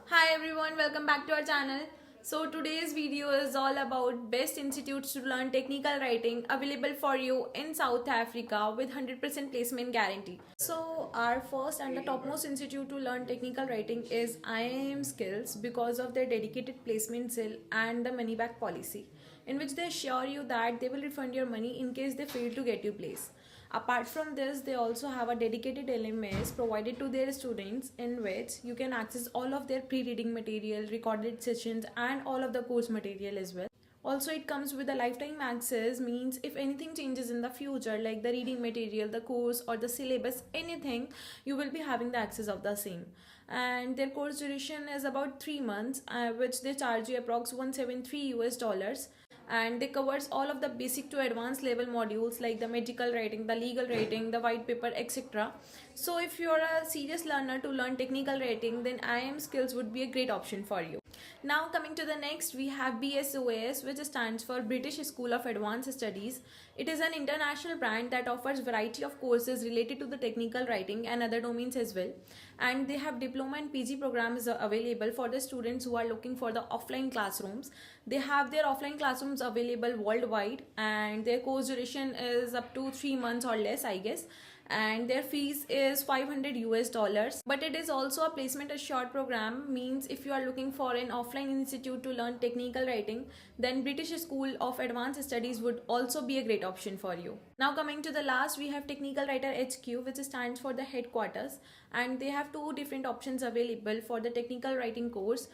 Hi everyone, welcome back to our channel. So today's video is all about best institutes to learn technical writing available for you in South Africa with 100% placement guarantee. So our first and the topmost institute to learn technical writing is IIM Skills because of their dedicated placement cell and the money back policy, in which they assure you that they will refund your money in case they fail to get you place. Apart from this, they also have a dedicated LMS provided to their students in which you can access all of their pre-reading material, recorded sessions and all of the course material as well. Also, it comes with a lifetime access, means if anything changes in the future like the reading material, the course or the syllabus, anything, you will be having the access of the same. And their course duration is about 3 months, which they charge you approx 173 US dollars, and they covers all of the basic to advanced level modules like the medical writing, the legal writing, the white paper, etc. So if you're a serious learner to learn technical writing, then IIM Skills would be a great option for you. Now coming to the next, we have BSOAS, which stands for British School of Advanced Studies. It is an international brand that offers variety of courses related to the technical writing and other domains as well. And they have diploma and PG programs available for the students who are looking for the offline classrooms. They have their offline classrooms available worldwide, and their course duration is up to 3 months or less, I guess, and their fees is 500 US dollars. But it is also a placement assured program, means if you are looking for an offline institute to learn technical writing, then British School of Advanced Studies would also be a great option for you. Now coming to the last, we have Technical Writer HQ, which stands for the headquarters, and they have two different options available for the technical writing course,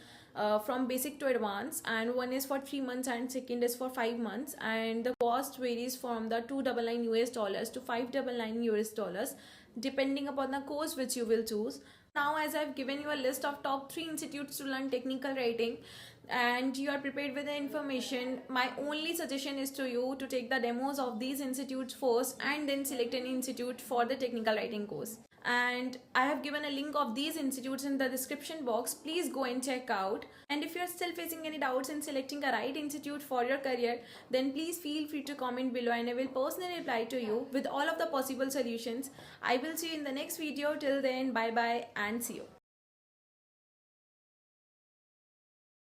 from basic to advanced, and one is for 3 months and second is for 5 months, and the cost varies from the 299 US dollars to 599 US dollars depending upon the course which you will choose. Now, as I've given you a list of top 3 institutes to learn technical writing and you are prepared with the information, my only suggestion is to you to take the demos of these institutes first and then select an institute for the technical writing course. And I have given a link of these institutes in the description box. Please go and check out. And if you are still facing any doubts in selecting a right institute for your career, then please feel free to comment below and I will personally reply to you with all of the possible solutions. I will see you in the next video. Till then, bye bye and see you.